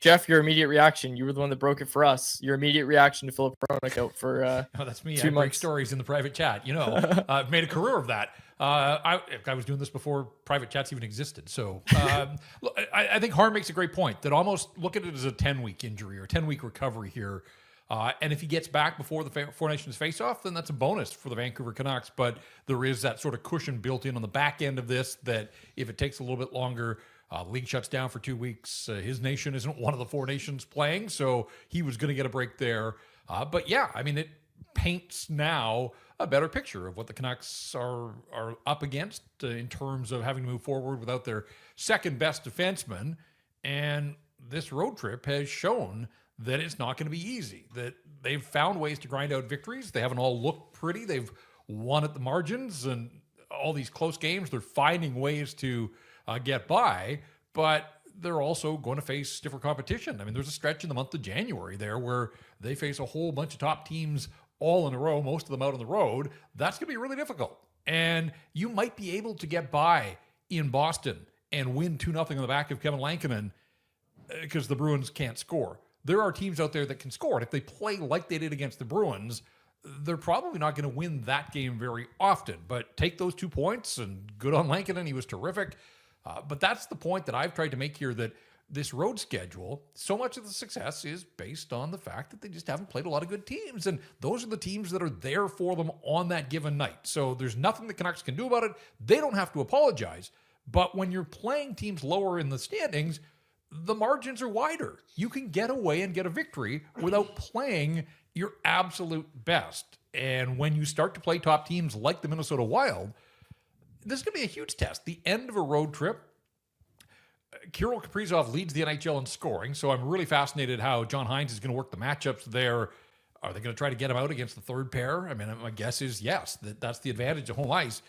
Jeff, your immediate reaction. You were the one that broke it for us. Your immediate reaction to Filip Hronek out for oh, that's me. 2 I break months. stories in the private chat. I've made a career of that. I was doing this before private chats even existed. So look, I think Harm makes a great point that almost look at it as a 10-week injury or 10-week recovery here. And if he gets back before the Four Nations face-off, then that's a bonus for the Vancouver Canucks. But there is that sort of cushion built in on the back end of this that if it takes a little bit longer, the league shuts down for 2 weeks. His nation isn't one of the Four Nations playing, so he was going to get a break there. But yeah, I mean, it paints now a better picture of what the Canucks are up against in terms of having to move forward without their second best defenseman. And this road trip has shown that it's not going to be easy, that they've found ways to grind out victories. They haven't all looked pretty. They've won at the margins, and all these close games, they're finding ways to get by, but they're also going to face stiffer competition. I mean, there's a stretch in the month of January there where they face a whole bunch of top teams all in a row, most of them out on the road. That's going to be really difficult. And you might be able to get by in Boston and win 2-0 on the back of Kevin Lankinen because the Bruins can't score. There are teams out there that can score. And if they play like they did against the Bruins, they're probably not going to win that game very often. But take those 2 points, and good on Lankinen. He was terrific. But that's the point that I've tried to make here, that this road schedule, so much of the success is based on the fact that they just haven't played a lot of good teams. And those are the teams that are there for them on that given night. So there's nothing the Canucks can do about it. They don't have to apologize. But when you're playing teams lower in the standings, the margins are wider. You can get away and get a victory without playing your absolute best. And when you start to play top teams like the Minnesota Wild, this is going to be a huge test. The end of a road trip. Kirill Kaprizov leads the NHL in scoring, so I'm really fascinated how John Hines is going to work the matchups there. Are they going to try to get him out against the third pair? I mean, my guess is yes. That's the advantage of home ice.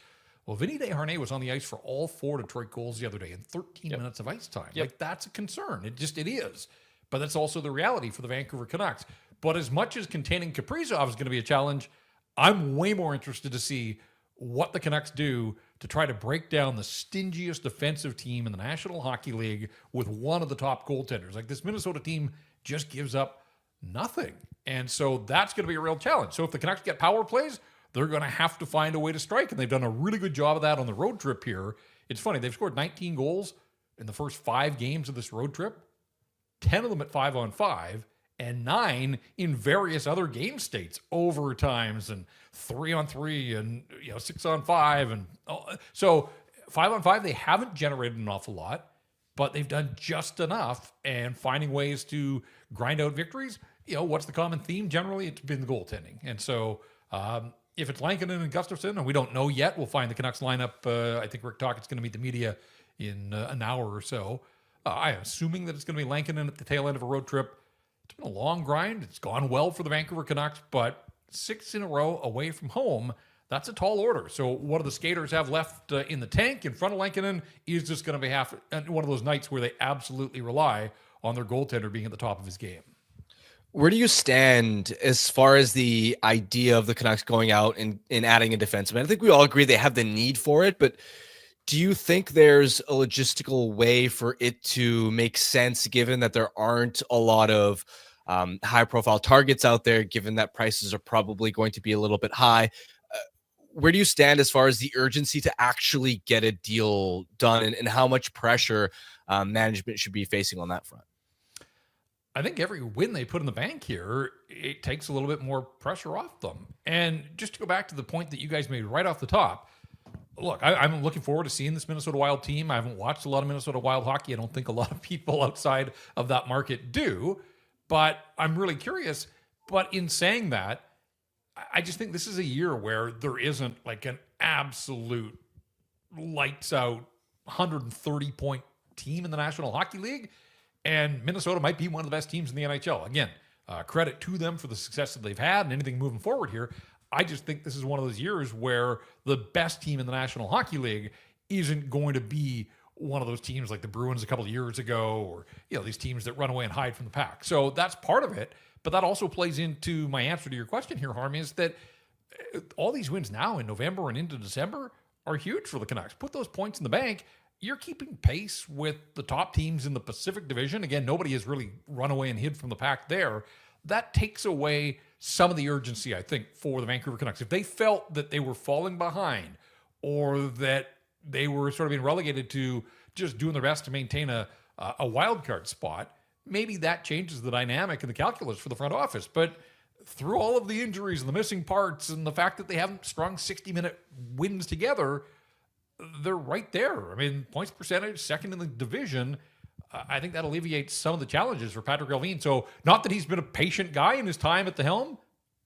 Well, Vinny Desharnais was on the ice for all 4 Detroit goals the other day in 13 minutes of ice time. Like, that's a concern. It is. But that's also the reality for the Vancouver Canucks. But as much as containing Kaprizov is going to be a challenge, I'm way more interested to see what the Canucks do to try to break down the stingiest defensive team in the National Hockey League with one of the top goaltenders. Like, this Minnesota team just gives up nothing. And so that's going to be a real challenge. So if the Canucks get power plays, they're going to have to find a way to strike. And they've done a really good job of that on the road trip here. It's funny, they've scored 19 goals in the first 5 games of this road trip, 10 of them at 5-on-5, and 9 in various other game states, overtimes and 3-on-3 and 6-on-5. And so 5-on-5, they haven't generated an awful lot, but they've done just enough, and finding ways to grind out victories. What's the common theme? Generally, it's been the goaltending. And so if it's Lankinen and Gustafsson, and we don't know yet, we'll find the Canucks lineup. I think Rick Tockett's going to meet the media in an hour or so. I'm assuming that it's going to be Lankinen at the tail end of a road trip. It's been a long grind. It's gone well for the Vancouver Canucks, but 6 in a row away from home, that's a tall order. So what do the skaters have left in the tank in front of Lankinen? Is just going to be one of those nights where they absolutely rely on their goaltender being at the top of his game. Where do you stand as far as the idea of the Canucks going out and adding a defenseman? I think we all agree they have the need for it, but do you think there's a logistical way for it to make sense, given that there aren't a lot of high-profile targets out there, given that prices are probably going to be a little bit high? Where do you stand as far as the urgency to actually get a deal done, and how much pressure management should be facing on that front? I think every win they put in the bank here, it takes a little bit more pressure off them. And just to go back to the point that you guys made right off the top, look, I'm looking forward to seeing this Minnesota Wild team. I haven't watched a lot of Minnesota Wild hockey. I don't think a lot of people outside of that market do, but I'm really curious. But in saying that, I just think this is a year where there isn't like an absolute lights out 130-point team in the National Hockey League. And Minnesota might be one of the best teams in the NHL. Again, credit to them for the success that they've had and anything moving forward here. I just think this is one of those years where the best team in the National Hockey League isn't going to be one of those teams like the Bruins a couple of years ago, or these teams that run away and hide from the pack. So that's part of it. But that also plays into my answer to your question here, Harm, is that all these wins now in November and into December are huge for the Canucks. Put those points in the bank, you're keeping pace with the top teams in the Pacific Division. Again, nobody has really run away and hid from the pack there. That takes away some of the urgency, I think, for the Vancouver Canucks. If they felt that they were falling behind or that they were sort of being relegated to just doing their best to maintain a wild card spot, maybe that changes the dynamic and the calculus for the front office. But through all of the injuries and the missing parts and the fact that they haven't strung 60-minute wins together, they're right there. I mean, points percentage, second in the division. I think that alleviates some of the challenges for Patrick Relvin. So not that he's been a patient guy in his time at the helm,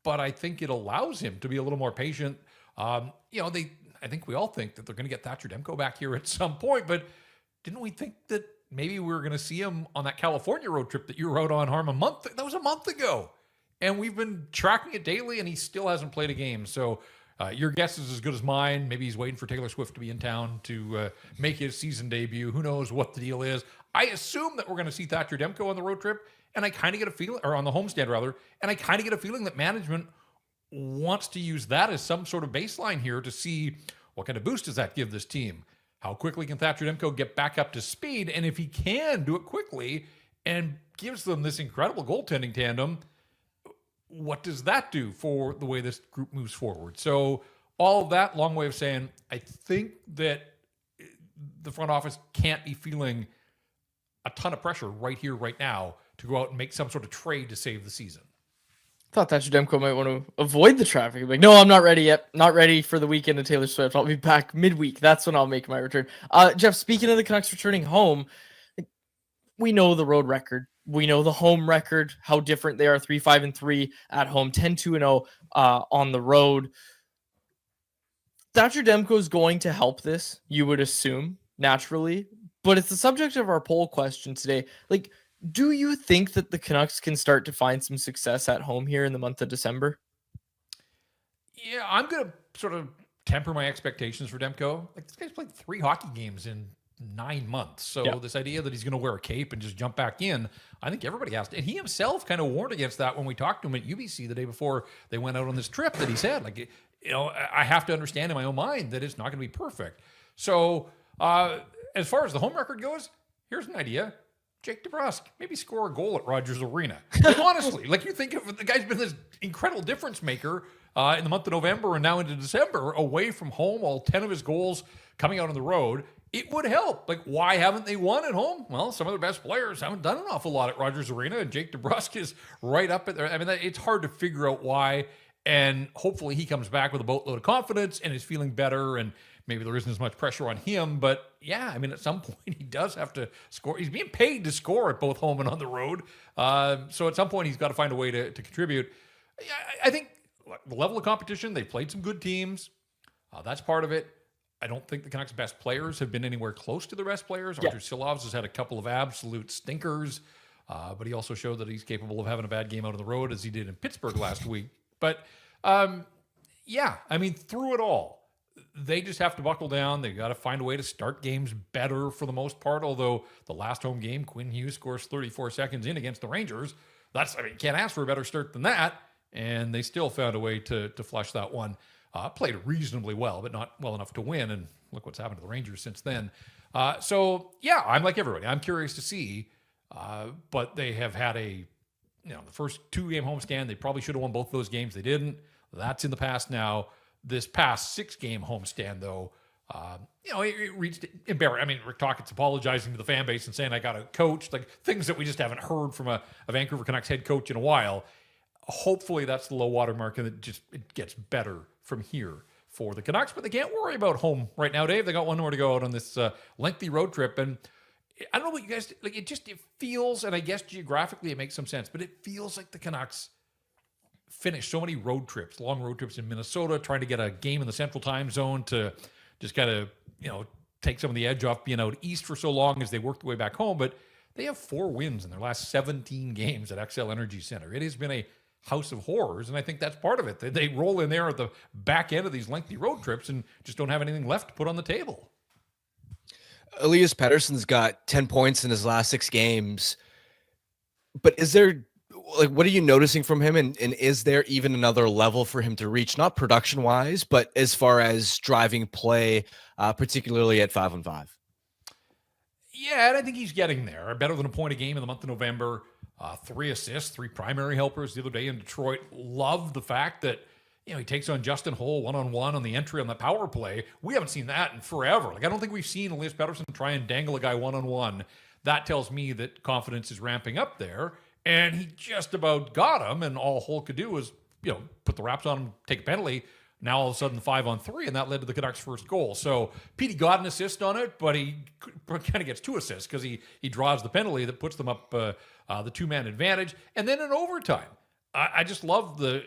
but I think it allows him to be a little more patient. I think we all think that they're going to get Thatcher Demko back here at some point, but didn't we think that maybe we were going to see him on that California road trip that you were out on, Harman, that was a month ago. And we've been tracking it daily, and he still hasn't played a game. So your guess is as good as mine. Maybe he's waiting for Taylor Swift to be in town to make his season debut. Who knows what the deal is? I assume that we're going to see Thatcher Demko on the road trip, and I kind of get a feeling, or on the homestand rather, and I kind of get a feeling that management wants to use that as some sort of baseline here to see what kind of boost does that give this team. How quickly can Thatcher Demko get back up to speed? And if he can do it quickly and gives them this incredible goaltending tandem, what does that do for the way this group moves forward? So all of that, long way of saying, I think that the front office can't be feeling a ton of pressure right here, right now, to go out and make some sort of trade to save the season. I thought Thatcher Demko might want to avoid the traffic. Like, no, I'm not ready yet. Not ready for the weekend of Taylor Swift. I'll be back midweek. That's when I'll make my return. Jeff, speaking of the Canucks returning home, we know the road record. We know the home record, how different they are, 3-5-3 at home, 10-2-0 on the road. Thatcher Demko is going to help this, you would assume, naturally. But it's the subject of our poll question today. Like, do you think that the Canucks can start to find some success at home here in the month of December? Yeah, I'm going to sort of temper my expectations for Demko. Like, this guy's played 3 hockey games in 9 months. So this idea that he's going to wear a cape and just jump back in, I think everybody has to. And he himself kind of warned against that when we talked to him at UBC the day before they went out on this trip, that he said, like, I have to understand in my own mind that it's not going to be perfect. So as far as the home record goes, here's an idea. Jake DeBrusk, maybe score a goal at Rogers Arena. Like, honestly, like, you think of the guy's been this incredible difference maker in the month of November and now into December, away from home, all 10 of his goals coming out on the road. It would help. Like, why haven't they won at home? Well, some of their best players haven't done an awful lot at Rogers Arena, and Jake DeBrusk is right up at there. I mean, it's hard to figure out why, and hopefully he comes back with a boatload of confidence and is feeling better, and maybe there isn't as much pressure on him. But yeah, I mean, at some point he does have to score. He's being paid to score at both home and on the road. So at some point he's got to find a way to contribute. I think the level of competition, they've played some good teams. That's part of it. I don't think the Canucks' best players have been anywhere close to the best players. Artur Silovs has had a couple of absolute stinkers, but he also showed that he's capable of having a bad game out on the road, as he did in Pittsburgh last week. But yeah, I mean, through it all, they just have to buckle down. They've got to find a way to start games better for the most part, although the last home game, Quinn Hughes scores 34 seconds in against the Rangers. Can't ask for a better start than that, and they still found a way to flush that one. Played reasonably well, but not well enough to win. And look what's happened to the Rangers since then. So, yeah, I'm like everybody. I'm curious to see. But they have had the first 2-game homestand. They probably should have won both those games. They didn't. That's in the past now. This past 6-game homestand, though, it reached embarrassing. I mean, Rick Tocchet's apologizing to the fan base and saying, I got a coach, like things that we just haven't heard from a Vancouver Canucks head coach in a while. Hopefully that's the low water mark, and it gets better from here for the Canucks, but they can't worry about home right now, Dave. They got one more to go out on this lengthy road trip, and I don't know what you guys like. It feels, and I guess geographically it makes some sense, but it feels like the Canucks finished so many road trips, long road trips in Minnesota, trying to get a game in the Central Time Zone to just kind of take some of the edge off being out east for so long as they worked their way back home. But they have 4 wins in their last 17 games at XL Energy Center. It has been a house of horrors, and I think that's part of it. They roll in there at the back end of these lengthy road trips and just don't have anything left to put on the table. Elias Pettersson's got 10 points in his last 6 games, but is there, like, what are you noticing from him, and is there even another level for him to reach, not production wise, but as far as driving play, particularly at 5-on-5? Yeah, and I think he's getting there. Better than a point a game in the month of November. 3 assists, 3 primary helpers the other day in Detroit. Love the fact that he takes on Justin Holl one-on-one on the entry on the power play. We haven't seen that in forever. Like, I don't think we've seen Elias Pettersson try and dangle a guy one-on-one. That tells me that confidence is ramping up there, and he just about got him, and all Holl could do was, put the wraps on him, take a penalty. Now all of a sudden 5-on-3, and that led to the Canucks' first goal. So Petey got an assist on it, but he kind of gets 2 assists because he draws the penalty that puts them up the 2-man advantage. And then in overtime, I just love the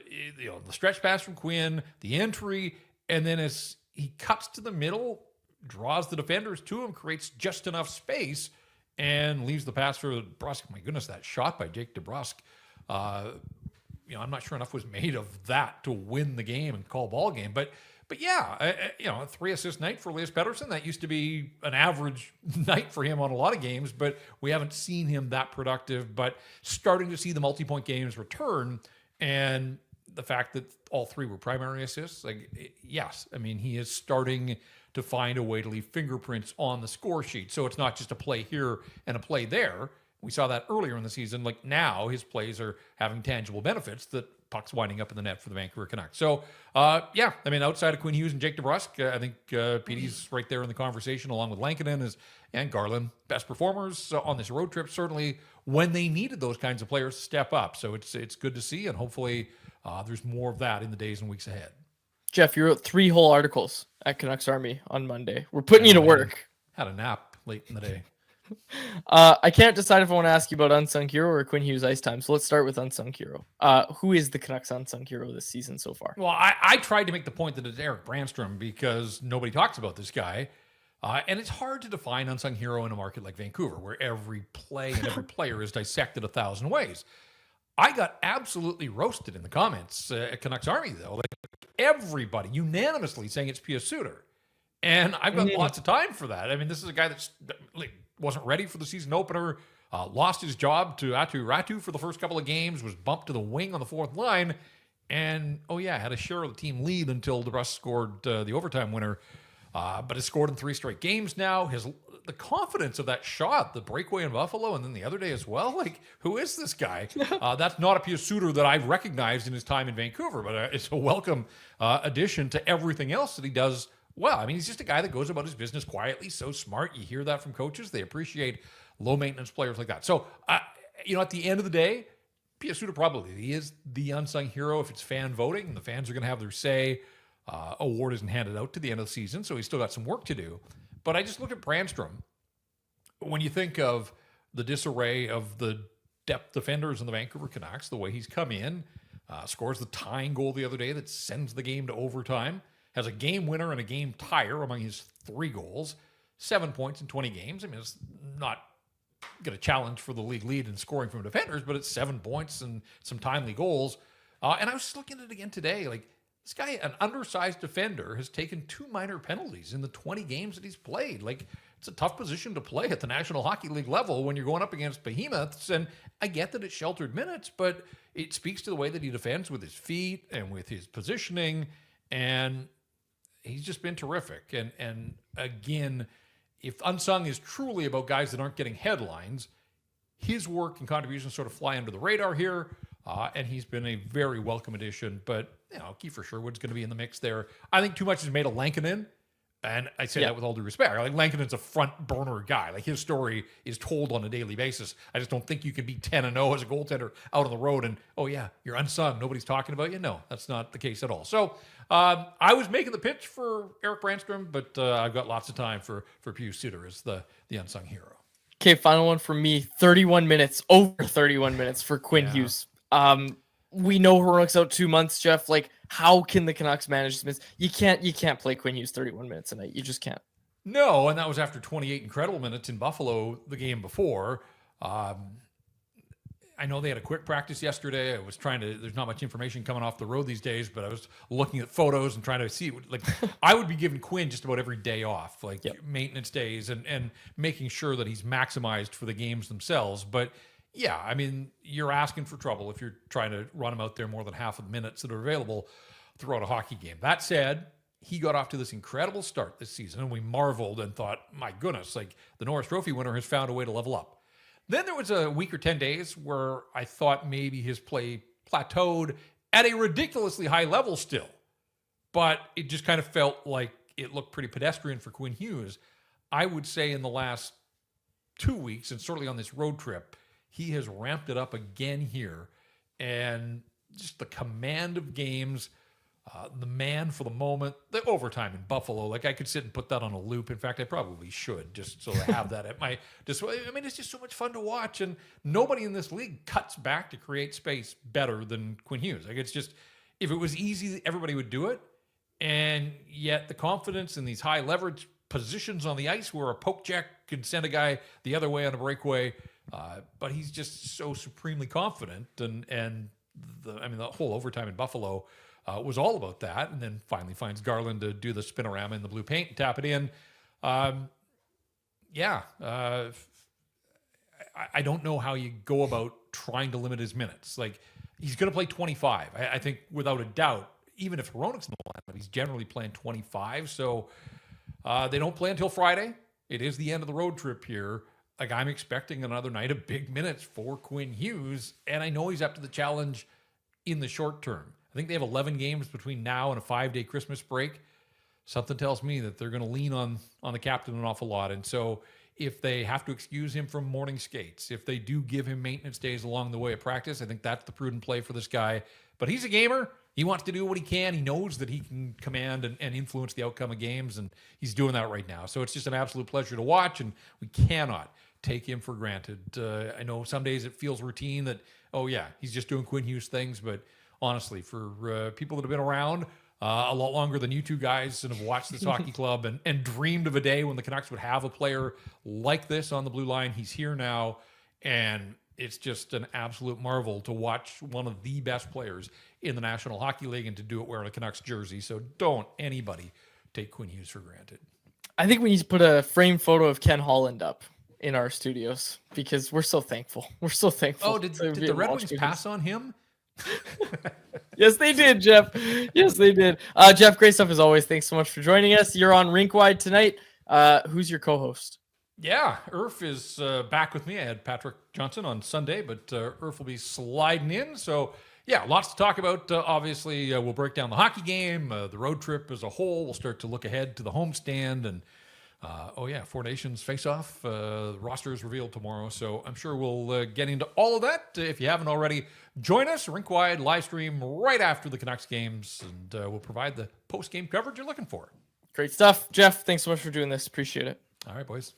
stretch pass from Quinn, the entry, and then as he cuts to the middle, draws the defenders to him, creates just enough space, and leaves the pass for DeBrusk. My goodness, that shot by Jake DeBrusk. I'm not sure enough was made of that to win the game and call ball game. But yeah, a 3 assist night for Elias Pettersson. That used to be an average night for him on a lot of games, but we haven't seen him that productive. But starting to see the multi-point games return, and the fact that all 3 were primary assists, yes, I mean, he is starting to find a way to leave fingerprints on the score sheet. So it's not just a play here and a play there. We saw that earlier in the season. Like, now his plays are having tangible benefits that puck's winding up in the net for the Vancouver Canucks. So, yeah, I mean, outside of Quinn Hughes and Jake DeBrusk, I think Petey's right there in the conversation, along with Lankinen and Garland, best performers on this road trip, certainly when they needed those kinds of players to step up. So it's good to see, and hopefully there's more of that in the days and weeks ahead. Jeff, you wrote 3 whole articles at Canucks Army on Monday. We're putting you to work. Had a nap late in the day. I can't decide if I want to ask you about unsung hero or Quinn Hughes ice time. So let's start with unsung hero. Who is the Canucks unsung hero this season so far? Well, I tried to make the point that it's Erik Brannstrom because nobody talks about this guy. And it's hard to define unsung hero in a market like Vancouver, where every play and every player is dissected 1,000 ways. I got absolutely roasted in the comments at Canucks Army, though. Like, everybody unanimously saying it's Pius Suter. And I've got lots of time for that. I mean, this is a guy that's wasn't ready for the season opener, lost his job to Atu Ratu for the first couple of games, was bumped to the wing on the 4th line, and, had a share of the team lead until DeBrusk scored the overtime winner, but has scored in 3 straight games now. The confidence of that shot, the breakaway in Buffalo, and then the other day as well, like, who is this guy? That's not a Pius Suter that I've recognized in his time in Vancouver, but it's a welcome addition to everything else that he does well. I mean, he's just a guy that goes about his business quietly, so smart. You hear that from coaches. They appreciate low-maintenance players like that. So, at the end of the day, Pius Suter probably is the unsung hero if it's fan voting, and the fans are going to have their say. Award isn't handed out to the end of the season, so he's still got some work to do. But I just look at Brannstrom. When you think of the disarray of the depth defenders in the Vancouver Canucks, the way he's come in, scores the tying goal the other day that sends the game to overtime, has a game winner and a game tire among his 3 goals, 7 points in 20 games. I mean, it's not going to challenge for the league lead in scoring from defenders, but it's 7 points and some timely goals. And I was just looking at it again today. Like, this guy, an undersized defender, has taken 2 minor penalties in the 20 games that he's played. Like, it's a tough position to play at the National Hockey League level when you're going up against behemoths. And I get that it's sheltered minutes, but it speaks to the way that he defends with his feet and with his positioning. And he's just been terrific. And again, if unsung is truly about guys that aren't getting headlines, his work and contributions sort of fly under the radar here. And he's been a very welcome addition. But, Kiefer Sherwood's going to be in the mix there. I think too much is made of Lankinen. And I say that with all due respect. Like, Lankinen's a front burner guy. Like, his story is told on a daily basis. I just don't think you can be 10-0 as a goaltender out on the road and, you're unsung. Nobody's talking about you. No, that's not the case at all. So I was making the pitch for Erik Brannstrom, but I've got lots of time for Pius Suter as the unsung hero. Okay, final one for me. 31 minutes, over 31 minutes for Quinn Hughes. We know Hronek's out 2 months, Jeff. Like, how can the Canucks manage this? You can't play Quinn Hughes 31 minutes a night. You just can't. No, and that was after 28 incredible minutes in Buffalo the game before. I know they had a quick practice yesterday. I was there's not much information coming off the road these days, but I was looking at photos and trying to see, I would be giving Quinn just about every day off, maintenance days and making sure that he's maximized for the games themselves. But yeah, I mean, you're asking for trouble if you're trying to run him out there more than half of the minutes that are available throughout a hockey game. That said, he got off to this incredible start this season, and we marveled and thought, my goodness, like the Norris Trophy winner has found a way to level up. Then there was a week or 10 days where I thought maybe his play plateaued at a ridiculously high level still. But it just kind of felt like it looked pretty pedestrian for Quinn Hughes. I would say in the last 2 weeks, and certainly on this road trip, he has ramped it up again here. And just the command of games, the man for the moment, the overtime in Buffalo. Like I could sit and put that on a loop. In fact, I probably should, just so I have that at my display. I mean, it's just so much fun to watch. And nobody in this league cuts back to create space better than Quinn Hughes. Like it's just, if it was easy, everybody would do it. And yet the confidence in these high leverage positions on the ice where a poke check could send a guy the other way on a breakaway. But he's just so supremely confident. And the whole overtime in Buffalo was all about that. And then finally finds Garland to do the spinorama in the blue paint and tap it in. I don't know how you go about trying to limit his minutes. Like he's going to play 25. I think without a doubt, even if Hronek's in the lineup, he's generally playing 25. So they don't play until Friday. It is the end of the road trip here. Like I'm expecting another night of big minutes for Quinn Hughes. And I know he's up to the challenge in the short term. I think they have 11 games between now and a 5-day Christmas break. Something tells me that they're going to lean on the captain an awful lot. And so if they have to excuse him from morning skates, if they do give him maintenance days along the way of practice, I think that's the prudent play for this guy. But he's a gamer. He wants to do what he can. He knows that he can command and influence the outcome of games, and he's doing that right now. So it's just an absolute pleasure to watch, and we cannot take him for granted. I know some days it feels routine that, oh yeah, he's just doing Quinn Hughes things, but honestly, for people that have been around a lot longer than you two guys and have watched this hockey club and dreamed of a day when the Canucks would have a player like this on the blue line, he's here now, and it's just an absolute marvel to watch one of the best players in the National Hockey League and to do it wearing a Canucks jersey. So don't anybody take Quinn Hughes for granted. I think we need to put a framed photo of Ken Holland up in our studios because we're so thankful. We're so thankful. Oh, did the Red Wings pass on him? Yes, they did, Jeff. Yes, they did. Jeff, great stuff as always. Thanks so much for joining us. You're on RinkWide tonight. Who's your co-host? Yeah, Irf is back with me. I had Patrick Johnson on Sunday, but Irf will be sliding in. So, yeah, lots to talk about. Obviously, we'll break down the hockey game, the road trip as a whole. We'll start to look ahead to the homestand. And, Four Nations face-off. The roster is revealed tomorrow. So I'm sure we'll get into all of that. If you haven't already, join us, RinkWide live stream right after the Canucks games. And we'll provide the post-game coverage you're looking for. Great stuff. Jeff, thanks so much for doing this. Appreciate it. All right, boys.